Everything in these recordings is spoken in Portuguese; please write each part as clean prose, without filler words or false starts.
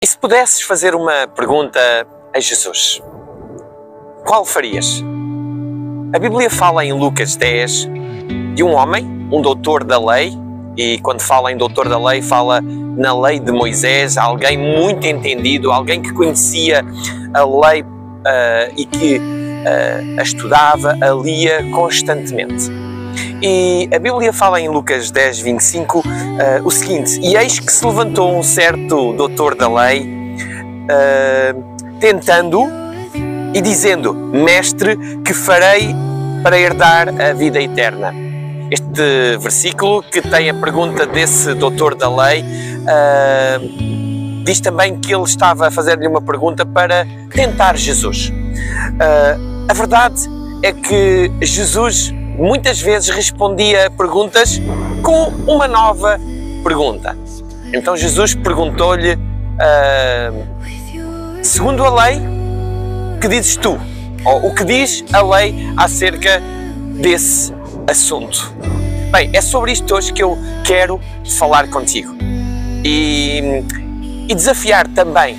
E se pudesses fazer uma pergunta a Jesus, qual farias? A Bíblia fala em Lucas 10 de um homem, um doutor da lei, e quando fala em doutor da lei, fala na lei de Moisés, alguém muito entendido, alguém que conhecia a lei e que a estudava, a lia constantemente. E a Bíblia fala em Lucas 10, 25 o seguinte: e eis que se levantou um certo doutor da lei, tentando e dizendo: Mestre, que farei para herdar a vida eterna? Este versículo, que tem a pergunta desse doutor da lei, diz também que ele estava a fazer-lhe uma pergunta para tentar Jesus. A verdade é que Jesus muitas vezes respondia perguntas com uma nova pergunta. Então Jesus perguntou-lhe, segundo a lei, que dizes tu? Ou o que diz a lei acerca desse assunto? Bem, é sobre isto hoje que eu quero falar contigo. E desafiar também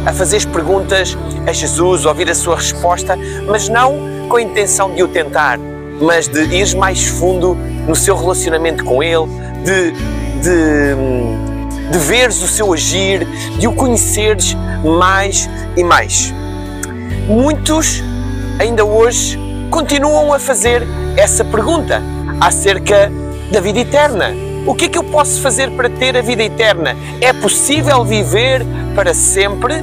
a fazer perguntas a Jesus, ouvir a sua resposta, mas não com a intenção de o tentar, mas de ir mais fundo no seu relacionamento com Ele, de veres o seu agir, de o conheceres mais e mais. Muitos, ainda hoje, continuam a fazer essa pergunta acerca da vida eterna. O que é que eu posso fazer para ter a vida eterna? É possível viver para sempre?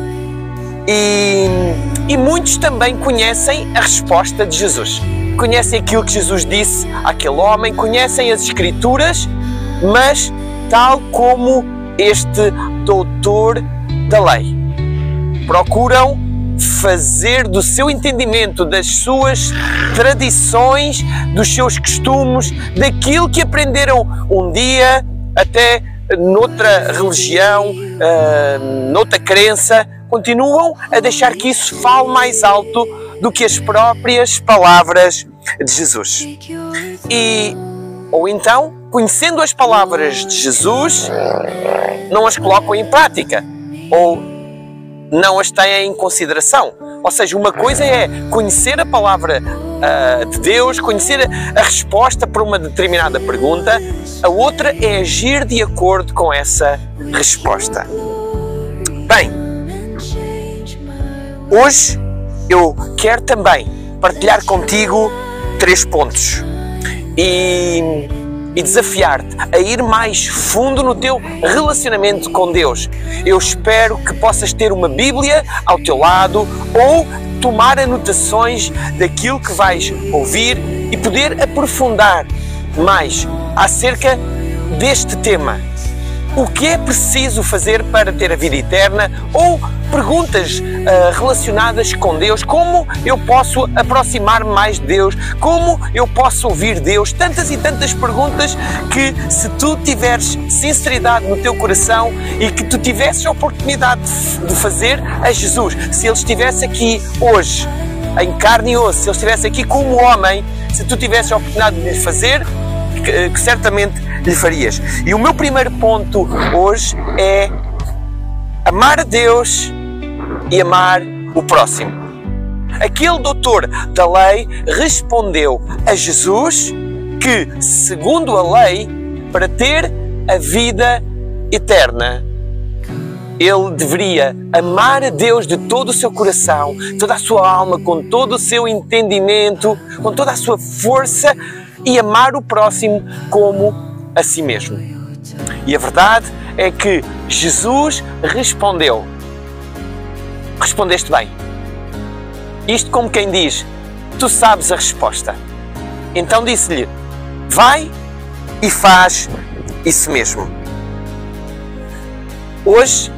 E muitos também conhecem a resposta de Jesus. Conhecem aquilo que Jesus disse àquele homem, conhecem as Escrituras, mas tal como este doutor da lei, procuram fazer do seu entendimento, das suas tradições, dos seus costumes, daquilo que aprenderam um dia, até noutra religião, noutra crença, continuam a deixar que isso fale mais alto do que as próprias palavras de Jesus. Ou então, conhecendo as palavras de Jesus, não as colocam em prática, ou não as têm em consideração. Ou seja, uma coisa é conhecer a palavra de Deus, conhecer a resposta para uma determinada pergunta, a outra é agir de acordo com essa resposta. Bem, hoje eu quero também partilhar contigo 3 pontos e desafiar-te a ir mais fundo no teu relacionamento com Deus. Eu espero que possas ter uma Bíblia ao teu lado ou tomar anotações daquilo que vais ouvir e poder aprofundar mais acerca deste tema. O que é preciso fazer para ter a vida eterna? Ou perguntas relacionadas com Deus. Como eu posso aproximar-me mais de Deus? Como eu posso ouvir Deus? Tantas e tantas perguntas que, se tu tiveres sinceridade no teu coração e que tu tivesses a oportunidade de fazer a Jesus, se Ele estivesse aqui hoje, em carne e osso, se Ele estivesse aqui como homem, se tu tivesses a oportunidade de lhe fazer, que certamente lhe farias. E o meu primeiro ponto hoje é amar a Deus e amar o próximo. Aquele doutor da lei respondeu a Jesus que, segundo a lei, para ter a vida eterna, ele deveria amar a Deus de todo o seu coração, toda a sua alma, com todo o seu entendimento, com toda a sua força, e amar o próximo como a si mesmo. E a verdade é que Jesus respondeu. Respondeste bem. Isto como quem diz: tu sabes a resposta. Então disse-lhe: vai e faz isso mesmo. Hoje,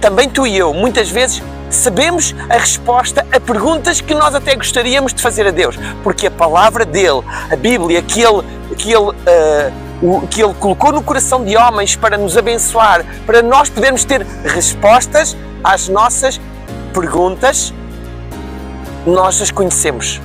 também tu e eu, muitas vezes, sabemos a resposta a perguntas que nós até gostaríamos de fazer a Deus, porque a palavra dele, a Bíblia, que ele colocou no coração de homens para nos abençoar, para nós podermos ter respostas às nossas perguntas, nós as conhecemos.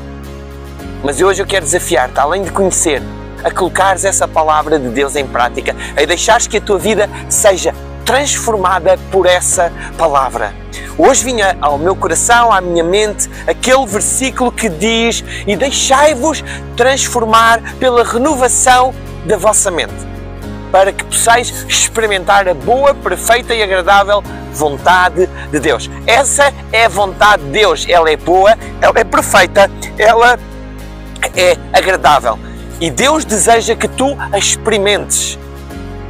Mas hoje eu quero desafiar-te, além de conhecer, a colocares essa palavra de Deus em prática, a deixares que a tua vida seja transformada por essa palavra. Hoje vinha ao meu coração, à minha mente, aquele versículo que diz: e deixai-vos transformar pela renovação da vossa mente, para que possais experimentar a boa, perfeita e agradável vontade de Deus. Essa é a vontade de Deus. Ela é boa, ela é perfeita, ela é agradável. E Deus deseja que tu a experimentes.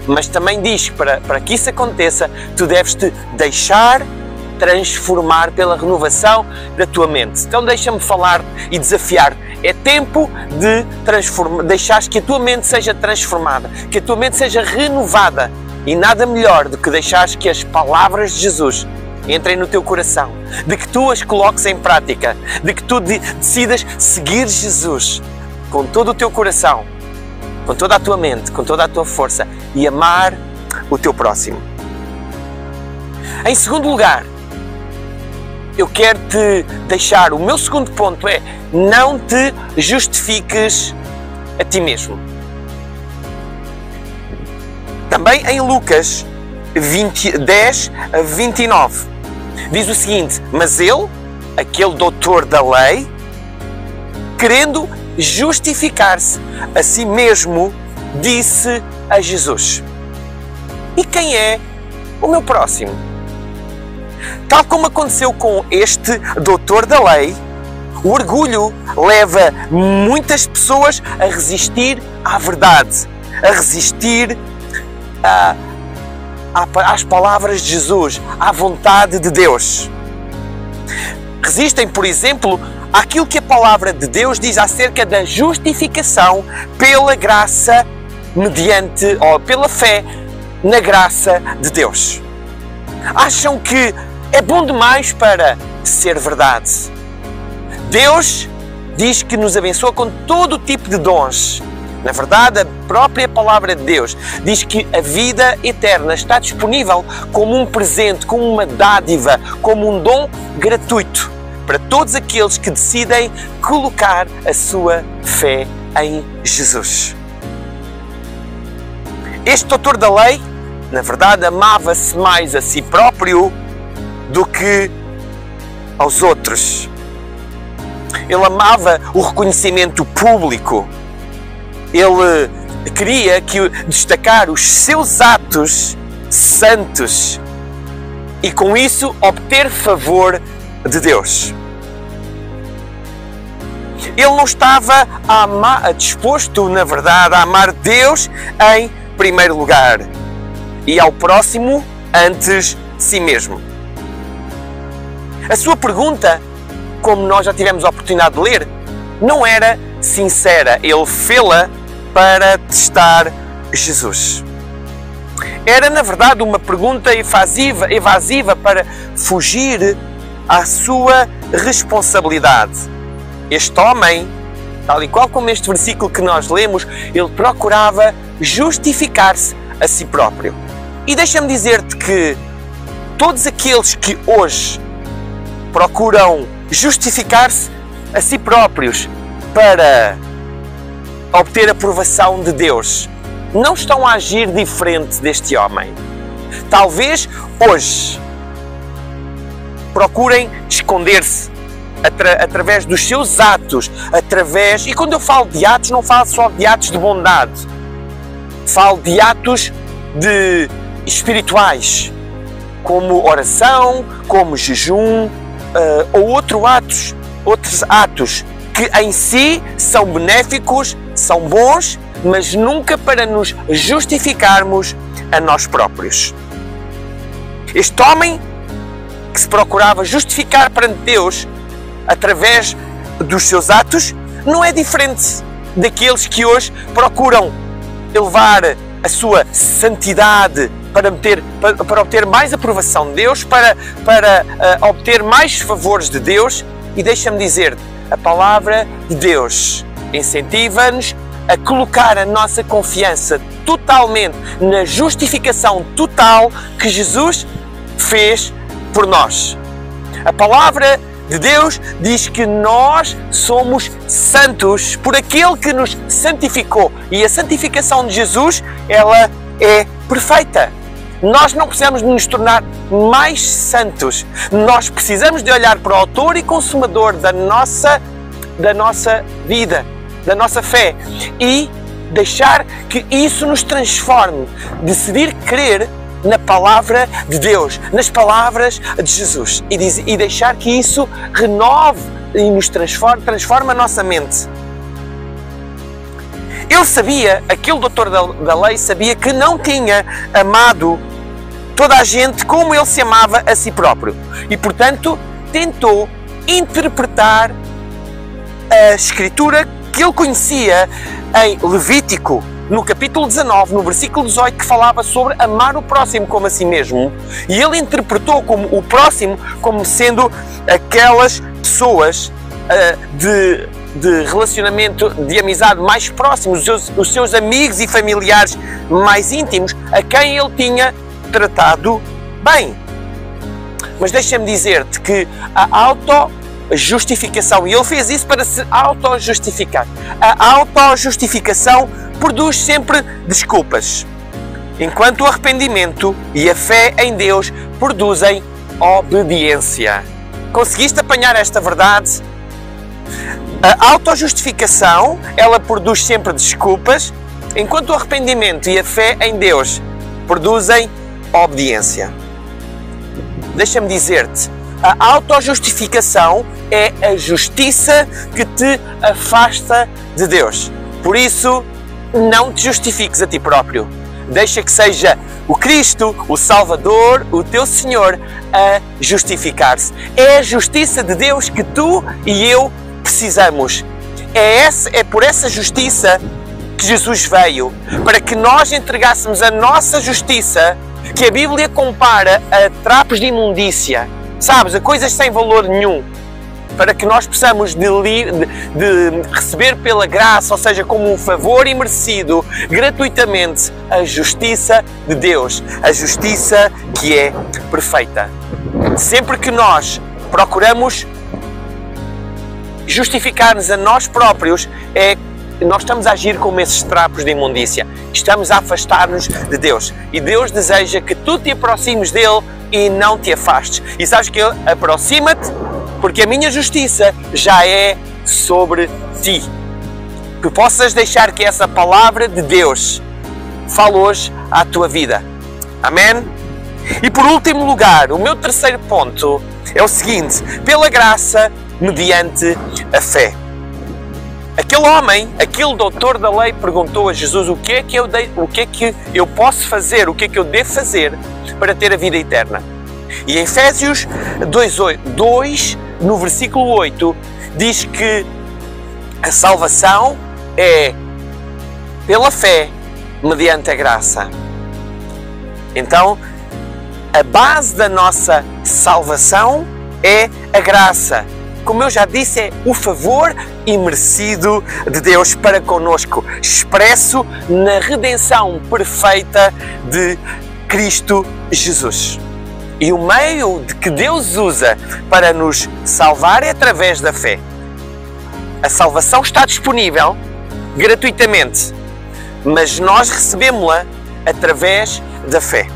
Mas também diz que para que isso aconteça, tu deves te deixar transformar pela renovação da tua mente. Então deixa-me falar e desafiar. É tempo de deixares que a tua mente seja transformada, que a tua mente seja renovada. E nada melhor do que deixares que as palavras de Jesus entrem no teu coração, de que tu as coloques em prática, de que tu decidas seguir Jesus com todo o teu coração, com toda a tua mente, com toda a tua força e amar o teu próximo. Em segundo lugar, eu quero te deixar, o meu segundo ponto é: não te justifiques a ti mesmo. Também em Lucas 10 a 29, diz o seguinte: mas ele, aquele doutor da lei, querendo justificar-se a si mesmo, disse a Jesus: e quem é o meu próximo? Tal como aconteceu com este doutor da lei, o orgulho leva muitas pessoas a resistir à verdade, a resistir às palavras de Jesus, à vontade de Deus. Resistem, por exemplo, àquilo que a palavra de Deus diz acerca da justificação pela graça mediante, ou pela fé na graça de Deus. Acham que é bom demais para ser verdade. Deus diz que nos abençoa com todo o tipo de dons. Na verdade, a própria palavra de Deus diz que a vida eterna está disponível como um presente, como uma dádiva, como um dom gratuito para todos aqueles que decidem colocar a sua fé em Jesus. Este doutor da lei, na verdade, amava-se mais a si próprio do que aos outros. Ele amava o reconhecimento público. Ele queria destacar os seus atos santos e, com isso, obter favor de Deus. Ele não estava disposto, na verdade, a amar Deus em primeiro lugar e ao próximo antes de si mesmo. A sua pergunta, como nós já tivemos a oportunidade de ler, não era sincera. Ele fê-la para testar Jesus. Era, na verdade, uma pergunta evasiva para fugir à sua responsabilidade. Este homem, tal e qual como este versículo que nós lemos, ele procurava justificar-se a si próprio. E deixa-me dizer-te que todos aqueles que hoje procuram justificar-se a si próprios para obter a aprovação de Deus não estão a agir diferente deste homem. Talvez hoje procurem esconder-se através dos seus atos, e quando eu falo de atos, não falo só de atos de bondade, falo de atos espirituais, como oração, como jejum, ou outros atos que em si são benéficos, são bons, mas nunca para nos justificarmos a nós próprios. Este homem que se procurava justificar perante Deus através dos seus atos não é diferente daqueles que hoje procuram elevar a sua santidade para obter mais aprovação de Deus, para obter mais favores de Deus. E deixa-me dizer-te, a palavra de Deus incentiva-nos a colocar a nossa confiança totalmente na justificação total que Jesus fez por nós. A palavra de Deus diz que nós somos santos por aquele que nos santificou. E a santificação de Jesus, ela é perfeita. Nós não precisamos de nos tornar mais santos. Nós precisamos de olhar para o autor e consumador da nossa vida, da nossa fé, e deixar que isso nos transforme, decidir crer na palavra de Deus, nas palavras de Jesus, e deixar que isso renove e nos transforme a nossa mente. Ele sabia, aquele doutor da lei sabia que não tinha amado toda a gente como ele se amava a si próprio, e portanto tentou interpretar a escritura que ele conhecia em Levítico, no capítulo 19, no versículo 18, que falava sobre amar o próximo como a si mesmo, e ele interpretou como o próximo como sendo aquelas pessoas de relacionamento, de amizade mais próximos, os seus amigos e familiares mais íntimos, a quem ele tinha tratado bem. Mas deixa-me dizer-te que a autojustificação, e ele fez isso para se autojustificar, a autojustificação produz sempre desculpas, enquanto o arrependimento e a fé em Deus produzem obediência. Conseguiste apanhar esta verdade? A autojustificação, ela produz sempre desculpas, enquanto o arrependimento e a fé em Deus produzem obediência. Deixa-me dizer-te, a autojustificação é a justiça que te afasta de Deus. Por isso, não te justifiques a ti próprio. Deixa que seja o Cristo, o Salvador, o teu Senhor, a justificar-se. É a justiça de Deus que tu e eu precisamos. É por essa justiça que Jesus veio, para que nós entregássemos a nossa justiça, que a Bíblia compara a trapos de imundícia, sabes, a coisas sem valor nenhum, para que nós possamos de receber pela graça, ou seja, como um favor imerecido, gratuitamente, a justiça de Deus, a justiça que é perfeita. Sempre que nós procuramos justificar-nos a nós próprios, nós estamos a agir como esses trapos de imundícia. Estamos a afastar-nos de Deus. E Deus deseja que tu te aproximes dele e não te afastes. E sabes que ele aproxima-te porque a minha justiça já é sobre ti. Que possas deixar que essa palavra de Deus fale hoje à tua vida. Amém? E por último lugar, o meu terceiro ponto é o seguinte: pela graça, mediante a fé. Aquele homem, aquele doutor da lei, perguntou a Jesus o que é que eu posso fazer, o que é que eu devo fazer para ter a vida eterna. E em Efésios 2, no versículo 8, diz que a salvação é pela fé, mediante a graça. Então, a base da nossa salvação é a graça. Como eu já disse, é o favor imerecido de Deus para conosco, expresso na redenção perfeita de Cristo Jesus. E o meio de que Deus usa para nos salvar é através da fé. A salvação está disponível gratuitamente, mas nós recebemos-la através da fé.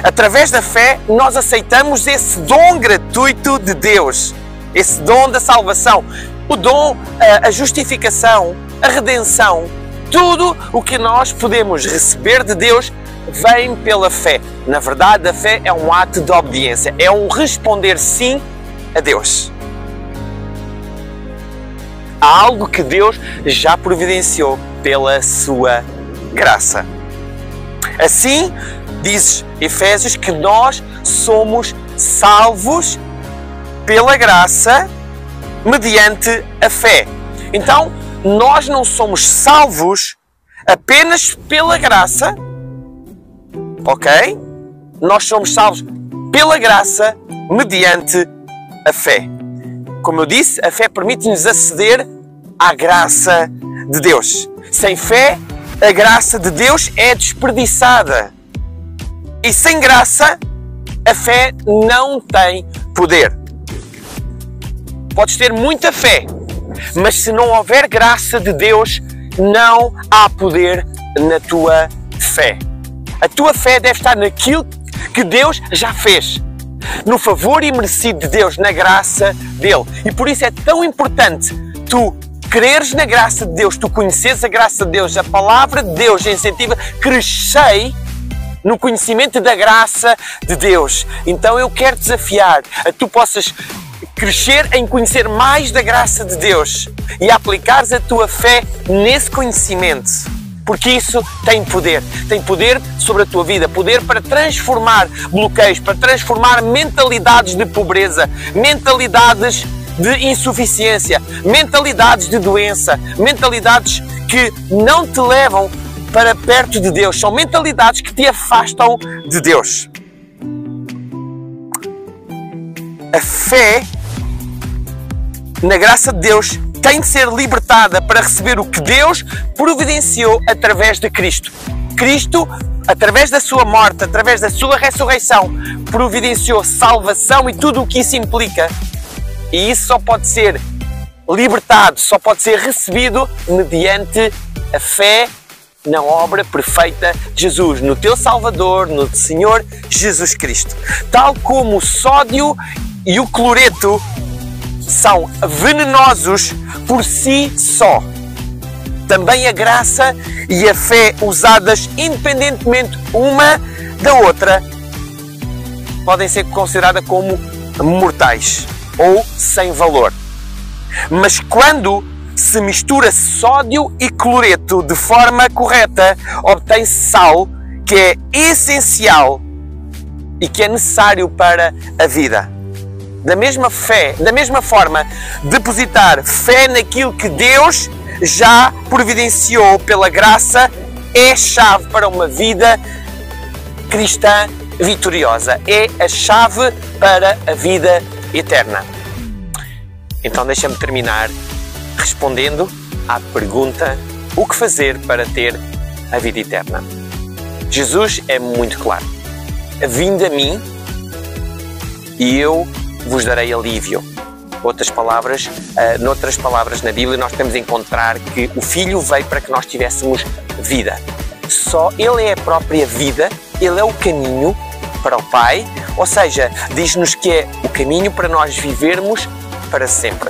Através da fé, nós aceitamos esse dom gratuito de Deus. Esse dom da salvação, o dom, a justificação, a redenção, tudo o que nós podemos receber de Deus vem pela fé. Na verdade, a fé é um ato de obediência, é um responder sim a Deus. Há algo que Deus já providenciou pela sua graça. Assim, diz Efésios que nós somos salvos pela graça, mediante a fé. Então, nós não somos salvos apenas pela graça, ok? Nós somos salvos pela graça, mediante a fé. Como eu disse, a fé permite-nos aceder à graça de Deus. Sem fé, a graça de Deus é desperdiçada. E sem graça, a fé não tem poder. Podes ter muita fé, mas se não houver graça de Deus, não há poder na tua fé. A tua fé deve estar naquilo que Deus já fez, no favor imerecido de Deus, na graça dele. E por isso é tão importante tu creres na graça de Deus, tu conheceres a graça de Deus. A palavra de Deus incentiva: crescei no conhecimento da graça de Deus. Então eu quero desafiar a tu possas crescer em conhecer mais da graça de Deus e aplicares a tua fé nesse conhecimento, porque isso tem poder sobre a tua vida, poder para transformar bloqueios, para transformar mentalidades de pobreza, mentalidades de insuficiência, mentalidades de doença, mentalidades que não te levam para perto de Deus, são mentalidades que te afastam de Deus. A fé na graça de Deus tem de ser libertada para receber o que Deus providenciou através de Cristo. Cristo, através da sua morte, através da sua ressurreição, providenciou salvação e tudo o que isso implica. E isso só pode ser libertado, só pode ser recebido mediante a fé na obra perfeita de Jesus, no teu Salvador, no Senhor Jesus Cristo. Tal como o sódio e o cloreto são venenosos por si só, também a graça e a fé usadas independentemente uma da outra podem ser consideradas como mortais ou sem valor. Mas quando se mistura sódio e cloreto de forma correta, obtém-se sal, que é essencial e que é necessário para a vida. Da mesma forma, depositar fé naquilo que Deus já providenciou pela graça é a chave para uma vida cristã vitoriosa. É a chave para a vida eterna. Então deixa-me terminar respondendo à pergunta: o que fazer para ter a vida eterna? Jesus é muito claro: vinde a mim e eu vos darei alívio. Noutras palavras na Bíblia nós temos a encontrar que o Filho veio para que nós tivéssemos vida. Só Ele é a própria vida, Ele é o caminho para o Pai, ou seja, diz-nos que é o caminho para nós vivermos para sempre.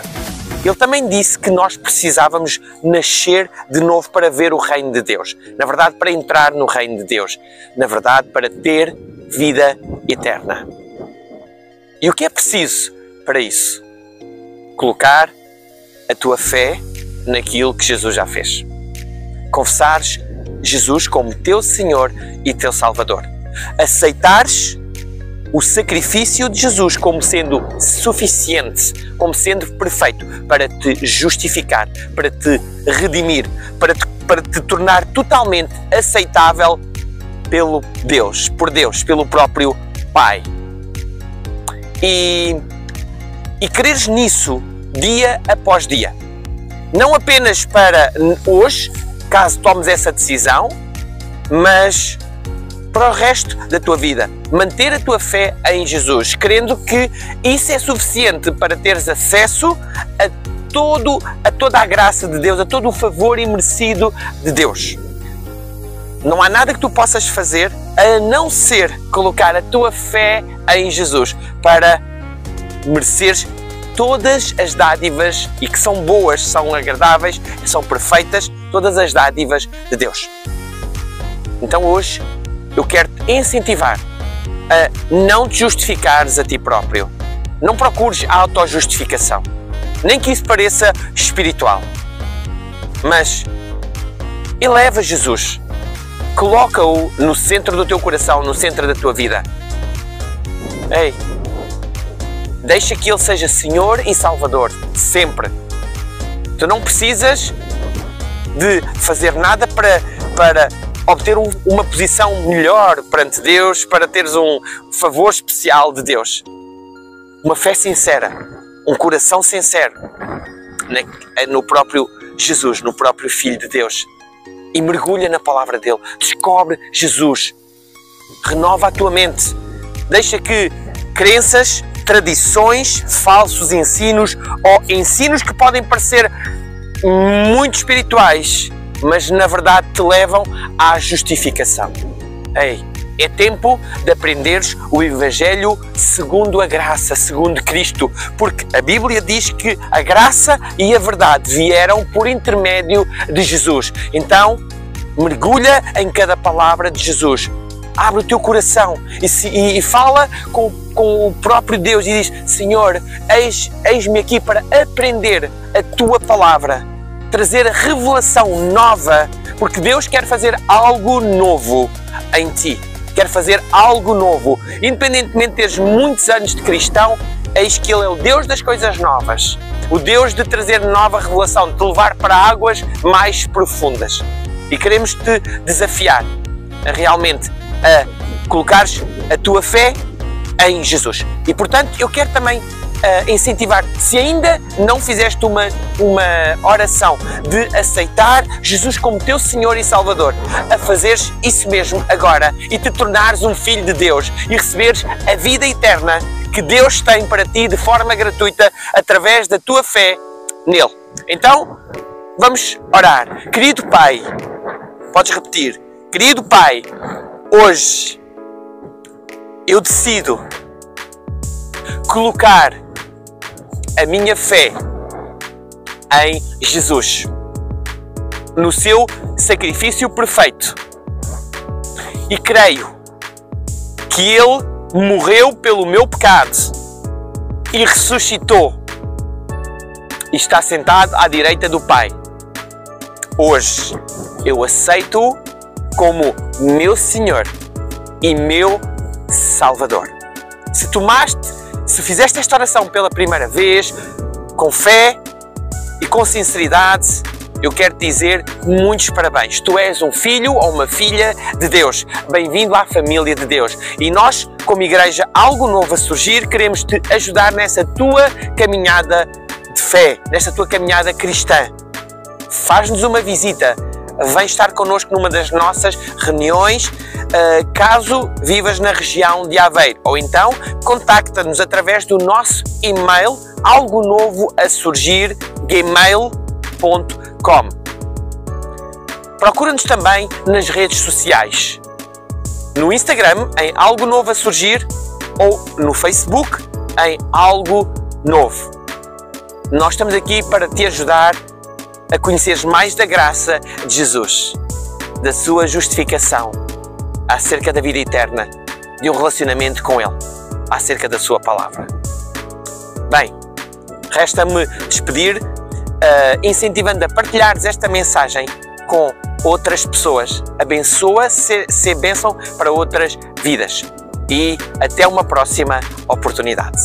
Ele também disse que nós precisávamos nascer de novo para ver o reino de Deus. Na verdade, para entrar no reino de Deus. Na verdade, para ter vida eterna. E o que é preciso para isso? Colocar a tua fé naquilo que Jesus já fez. Confessares Jesus como teu Senhor e teu Salvador. Aceitares o sacrifício de Jesus como sendo suficiente, como sendo perfeito para te justificar, para te redimir, para te tornar totalmente aceitável por Deus, pelo próprio Pai. E creres nisso dia após dia. Não apenas para hoje, caso tomes essa decisão, mas para o resto da tua vida. Manter a tua fé em Jesus, crendo que isso é suficiente para teres acesso a toda a graça de Deus, a todo o favor imerecido de Deus. Não há nada que tu possas fazer a não ser colocar a tua fé em Jesus para mereceres todas as dádivas, e que são boas, são agradáveis, são perfeitas, todas as dádivas de Deus. Então hoje eu quero te incentivar a não te justificares a ti próprio. Não procures a autojustificação, nem que isso pareça espiritual. Mas eleva Jesus. Coloca-o no centro do teu coração, no centro da tua vida. Ei, deixa que Ele seja Senhor e Salvador, sempre. Tu não precisas de fazer nada para obter uma posição melhor perante Deus, para teres um favor especial de Deus. Uma fé sincera, um coração sincero no próprio Jesus, no próprio Filho de Deus. E mergulha na palavra dele. Descobre Jesus. Renova a tua mente. Deixa que crenças, tradições, falsos ensinos ou ensinos que podem parecer muito espirituais, mas na verdade te levam à justificação. Ei, é tempo de aprenderes o Evangelho segundo a graça, segundo Cristo, porque a Bíblia diz que a graça e a verdade vieram por intermédio de Jesus. Então, mergulha em cada palavra de Jesus. Abre o teu coração e fala com o próprio Deus e diz: Senhor, eis-me aqui para aprender a tua palavra, trazer a revelação nova, porque Deus quer fazer algo novo em ti. Quer fazer algo novo. Independentemente de teres muitos anos de cristão, eis que Ele é o Deus das coisas novas. O Deus de trazer nova revelação, de te levar para águas mais profundas. E queremos te desafiar a realmente colocares a tua fé em Jesus. E portanto, eu quero também incentivar, se ainda não fizeste uma oração de aceitar Jesus como teu Senhor e Salvador, a fazeres isso mesmo agora e te tornares um filho de Deus e receberes a vida eterna que Deus tem para ti de forma gratuita através da tua fé nele. Então, vamos orar. Querido Pai, podes repetir: querido Pai, hoje eu decido colocar a minha fé em Jesus, no seu sacrifício perfeito, e creio que Ele morreu pelo meu pecado e ressuscitou e está sentado à direita do Pai. Hoje eu aceito-o como meu Senhor e meu Salvador. Se fizeste esta oração pela primeira vez, com fé e com sinceridade, eu quero te dizer muitos parabéns. Tu és um filho ou uma filha de Deus. Bem-vindo à família de Deus. E nós, como igreja Algo Novo a Surgir, queremos te ajudar nessa tua caminhada de fé, nessa tua caminhada cristã. Faz-nos uma visita. Vem estar connosco numa das nossas reuniões, caso vivas na região de Aveiro. Ou então, contacta-nos através do nosso e-mail algonovoasurgir@gmail.com. Procura-nos também nas redes sociais. No Instagram, em Algo Novo a Surgir, ou no Facebook, em Algo Novo. Nós estamos aqui para te ajudar a conheceres mais da graça de Jesus, da sua justificação, acerca da vida eterna, de um relacionamento com Ele, acerca da sua palavra. Bem, resta-me despedir, incentivando a partilhares esta mensagem com outras pessoas. Abençoa, ser bênção para outras vidas. E até uma próxima oportunidade.